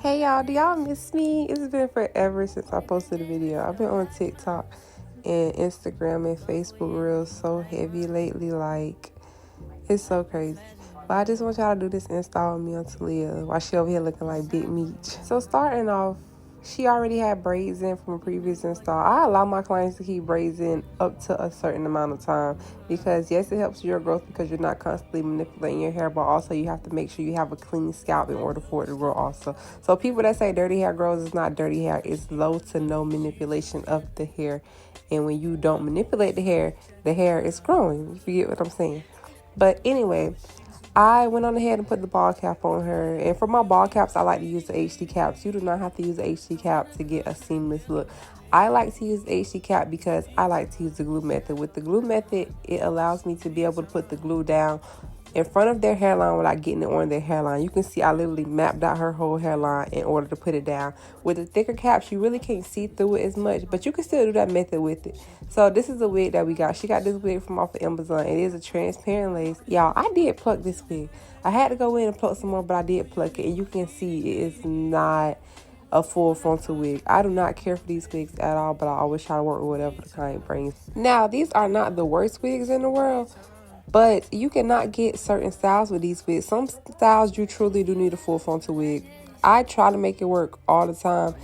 Hey y'all, do y'all miss me? It's been forever since I posted a video. I've been on TikTok and Instagram and Facebook Reels so heavy lately, like it's so crazy. But I just want y'all to do this install with me on Talia while she over here looking like Big Meech. So starting off, she already had braids in from a previous install. I allow my clients to keep braids in up to a certain amount of time because yes, it helps your growth because you're not constantly manipulating your hair, but also you have to make sure you have a clean scalp in order for it to grow also. So people that say dirty hair grows, it's not dirty hair. It's low to no manipulation of the hair. And when you don't manipulate the hair is growing. You get what I'm saying? But anyway, I went on ahead and put the ball cap on her. And for my ball caps, I like to use the HD caps. You do not have to use the HD cap to get a seamless look. I like to use the HD cap because I like to use the glue method. With the glue method, it allows me to be able to put the glue down in front of their hairline without getting it on their hairline. You can see I literally mapped out her whole hairline in order to put it down. With the thicker caps, you really can't see through it as much, but you can still do that method with it. So this is the wig that we got. She got this wig from off of Amazon. It is a transparent lace. Y'all, I did pluck this wig. I had to go in and pluck some more, but I did pluck it, and you can see it is not a full frontal wig. I do not care for these wigs at all, but I always try to work with whatever the client brings. Now, these are not the worst wigs in the world, but you cannot get certain styles with these wigs. Some styles you truly do need a full frontal wig. I try to make it work all the time,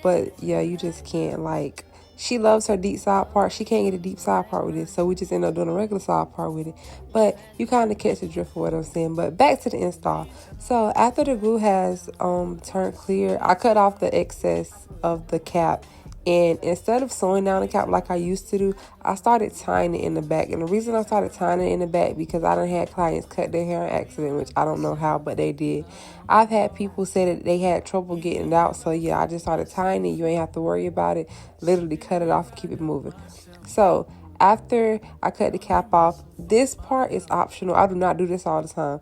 but yeah, you just can't. Like, she loves her deep side part. She can't get a deep side part with it, so we just end up doing a regular side part with it. But you kind of catch the drift of what I'm saying. But back to the install. So after the glue has turned clear, I cut off the excess of the cap. And instead of sewing down the cap like I used to do, I started tying it in the back. And the reason I started tying it in the back because I done had clients cut their hair on accident, which I don't know how, but they did. I've had people say that they had trouble getting it out. So yeah, I just started tying it. You ain't have to worry about it. Literally cut it off and keep it moving. So after I cut the cap off, this part is optional. I do not do this all the time.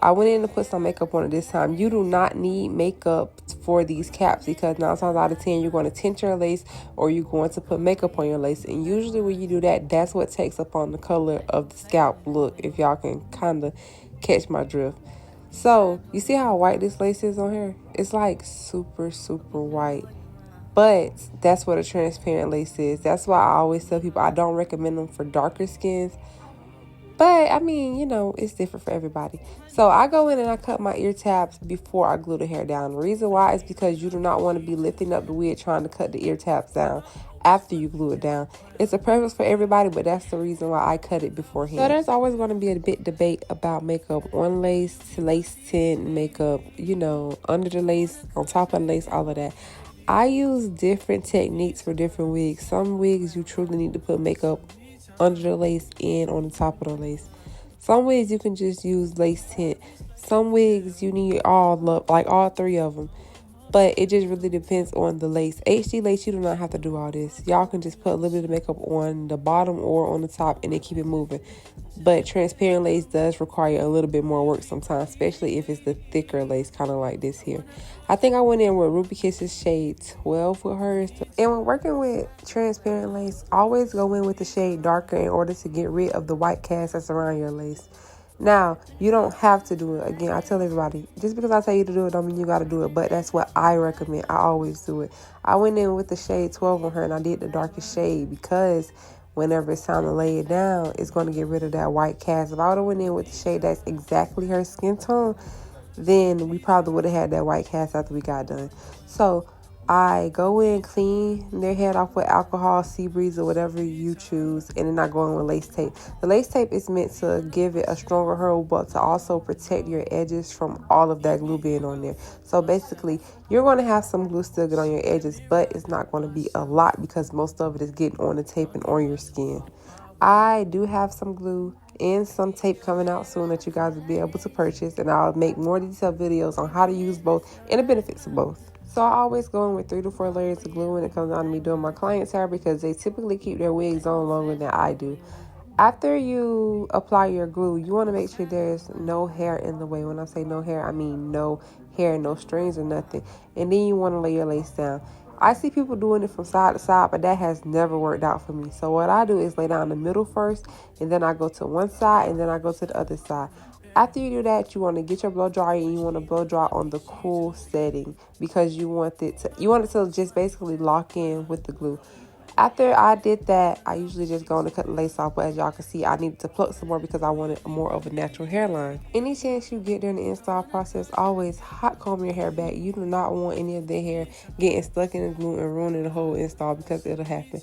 I went in to put some makeup on it this time. You do not need makeup for these caps because 9 times out of 10 you're going to tint your lace or you're going to put makeup on your lace. And usually when you do that, that's what takes up on the color of the scalp look, if y'all can kind of catch my drift. So you see how white this lace is on here? It's like super, super white. But that's what a transparent lace is. That's why I always tell people I don't recommend them for darker skins. But, I mean, you know, it's different for everybody. So I go in and I cut my ear tabs before I glue the hair down. The reason why is because you do not want to be lifting up the wig trying to cut the ear tabs down after you glue it down. It's a preference for everybody, but that's the reason why I cut it beforehand. So there's always going to be a bit debate about makeup on lace, lace tint, makeup, you know, under the lace, on top of the lace, all of that. I use different techniques for different wigs. Some wigs you truly need to put makeup under the lace and on the top of the lace. Some wigs you can just use lace tint. Some wigs you need all three of them. But it just really depends on the lace. HD lace, you do not have to do all this. Y'all can just put a little bit of makeup on the bottom or on the top and then keep it moving. But transparent lace does require a little bit more work sometimes, especially if it's the thicker lace, kind of like this here. I think I went in with Ruby Kisses shade 12 with hers. And when working with transparent lace, always go in with the shade darker in order to get rid of the white cast that's around your lace. Now, you don't have to do it. Again, I tell everybody, just because I tell you to do it don't mean you got to do it, but that's what I recommend. I always do it. I went in with the shade 12 on her and I did the darkest shade because whenever it's time to lay it down, it's going to get rid of that white cast. If I would have went in with the shade that's exactly her skin tone, then we probably would have had that white cast after we got done. So I go in, clean their head off with alcohol, sea breeze, or whatever you choose, and then I go in with lace tape. The lace tape is meant to give it a stronger hold, but to also protect your edges from all of that glue being on there. So basically, you're going to have some glue still get on your edges, but it's not going to be a lot because most of it is getting on the tape and on your skin. I do have some glue and some tape coming out soon that you guys will be able to purchase, and I'll make more detailed videos on how to use both and the benefits of both. So I always go in with 3 to 4 layers of glue when it comes down to me doing my clients' hair because they typically keep their wigs on longer than I do. After you apply your glue, you want to make sure there's no hair in the way. When I say no hair, I mean no hair, no strings or nothing. And then you want to lay your lace down. I see people doing it from side to side, but that has never worked out for me. So what I do is lay down the middle first, and then I go to one side, and then I go to the other side. After you do that, you want to get your blow dryer and you want to blow dry on the cool setting because you want it to just basically lock in with the glue. After I did that, I usually just go and cut the lace off, but as y'all can see, I needed to pluck some more because I wanted more of a natural hairline. Any chance you get during the install process, always hot comb your hair back. You do not want any of the hair getting stuck in the glue and ruining the whole install because it'll happen.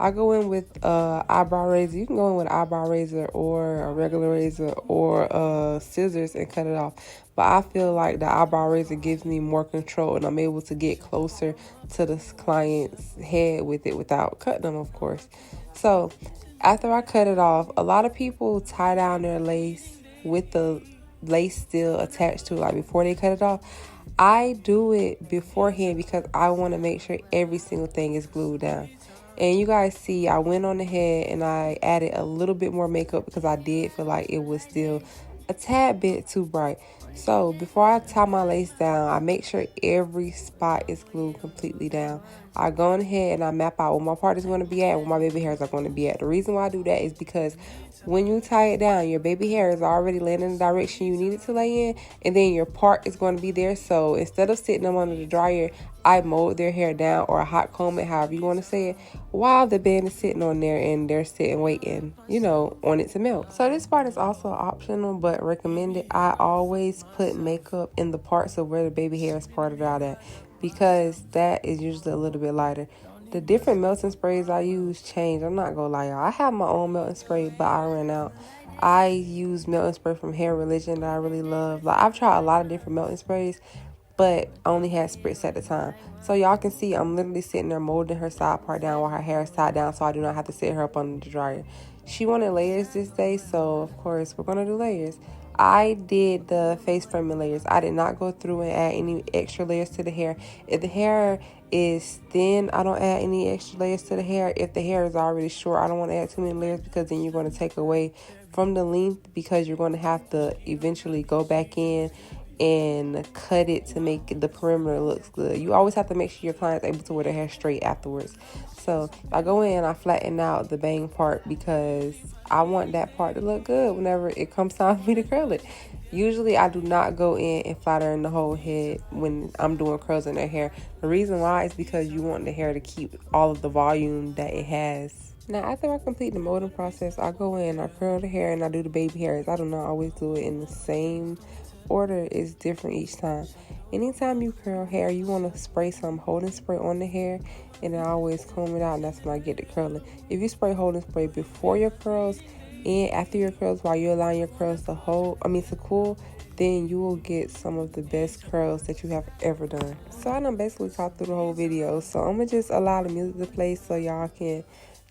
I go in with eyebrow razor. You can go in with an eyebrow razor or a regular razor or scissors and cut it off. But I feel like the eyebrow razor gives me more control and I'm able to get closer to the client's head with it without cutting them, of course. So after I cut it off, a lot of people tie down their lace with the lace still attached to it, like before they cut it off. I do it beforehand because I want to make sure every single thing is glued down. And you guys see, I went on ahead and I added a little bit more makeup because I did feel like it was still a tad bit too bright. So before I tie my lace down, I make sure every spot is glued completely down. I go on ahead and I map out where my part is going to be at and where my baby hairs are going to be at. The reason why I do that is because when you tie it down, your baby hair is already laying in the direction you need it to lay in, and then your part is going to be there. So instead of sitting them under the dryer, I mold their hair down or hot comb it, however you want to say it, while the band is sitting on there and they're sitting waiting, on it to melt. So this part is also optional but recommended. I always put makeup in the parts of where the baby hair is parted out at because that is usually a little bit lighter. The different melting sprays I use change. I'm not gonna lie, y'all. I have my own melting spray, but I ran out. I use melting spray from Hair Religion that I really love. Like, I've tried a lot of different melting sprays, but I only had spritz at the time. So y'all can see I'm literally sitting there molding her side part down while her hair is tied down so I do not have to sit her up under the dryer. She wanted layers this day, so of course we're gonna do layers. I did the face framing layers. I did not go through and add any extra layers to the hair. If the hair is thin, I don't add any extra layers to the hair. If the hair is already short, I don't want to add too many layers because then you're going to take away from the length because you're going to have to eventually go back in and cut it to make the perimeter looks good. You always have to make sure your client's able to wear their hair straight afterwards. So I go in and I flatten out the bang part because I want that part to look good whenever it comes time for me to curl it. Usually I do not go in and flatten the whole head when I'm doing curls in their hair. The reason why is because you want the hair to keep all of the volume that it has. Now, after I complete the molding process, I go in, I curl the hair, and I do the baby hairs. I do not always do it in the same order. It's different each time. Anytime you curl hair, you want to spray some holding spray on the hair, and I always comb it out, and that's when I get to curling. If you spray holding spray before your curls and after your curls while you're allowing your curls to cool, then you will get some of the best curls that you have ever done. So I done basically talked through the whole video, so I'm going to just allow the music to play so y'all can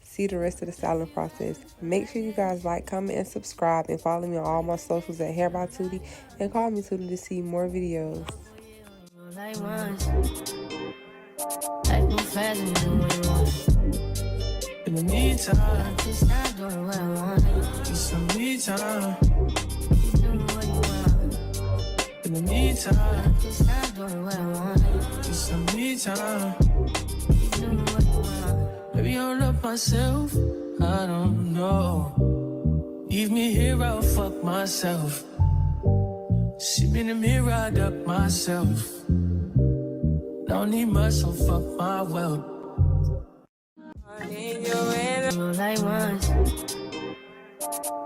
see the rest of the styling process. Make sure you guys like, comment, and subscribe, and follow me on all my socials at Hair by Tootie, and call me Tootie to see more videos. In the meantime, just not doing what I want. Just some me time. Doing what you want. In the meantime, just not doing what I want. Just some me time. Doing what you want. Maybe I'll love myself. I don't know. Leave me here, I'll fuck myself. See me in the mirror, I duck myself. Don't need much, so fuck my wealth. Like once,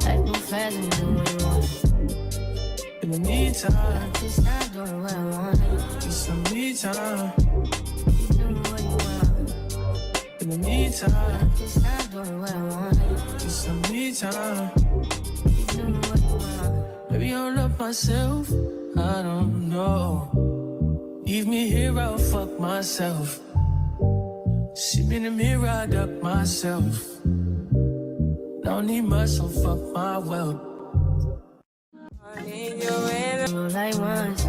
life move fast and do what you want. In the meantime, just not doing what I want. Just some me time. Doing what you want. In the meantime, just not doing what I want. Just some me time. Doing what you want. Maybe I'll love myself. I don't know. Leave me here, I'll fuck myself. See me in the mirror, I duck myself. Don't need much, so fuck my wealth. Like once,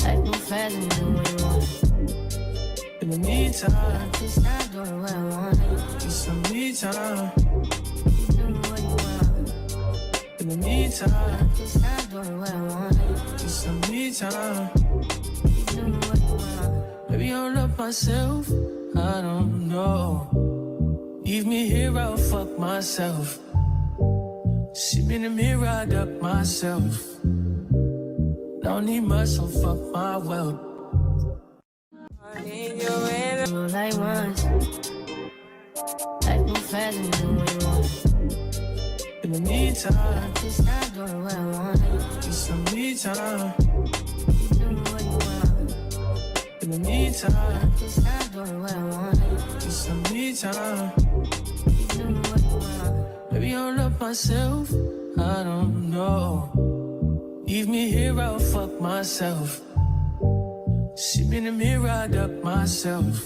life move fast and do what you want. In the meantime, just not doing what I want. Just some me time. Doing what you want. In the meantime, just not doing what I want. Just some me time. Doing what you want. Maybe I'll love myself. I don't know. Leave me here, I'll fuck myself. See me in the mirror, I got myself. Don't need much, so fuck my wealth. Roll like once. Like move fast and do what you want. In the meantime, just not doing what I want. Need some me time. Keep doing what you want. In the meantime, just not doing what I want. Need some me time. Keep doing what you want. Maybe I don't love myself. I don't know. Leave me here, I'll fuck myself. See me in the mirror, I got myself.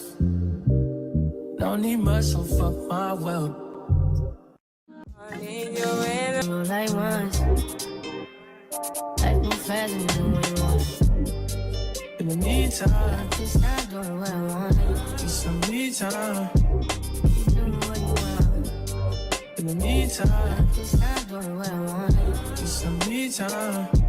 Don't need much, so fuck my wealth. Roll like once. Like move fast and do what you want. In the meantime, just not doing what I want. Need some me time. Keep doing what you want. In the meantime, just not doing what I want. Need some me time.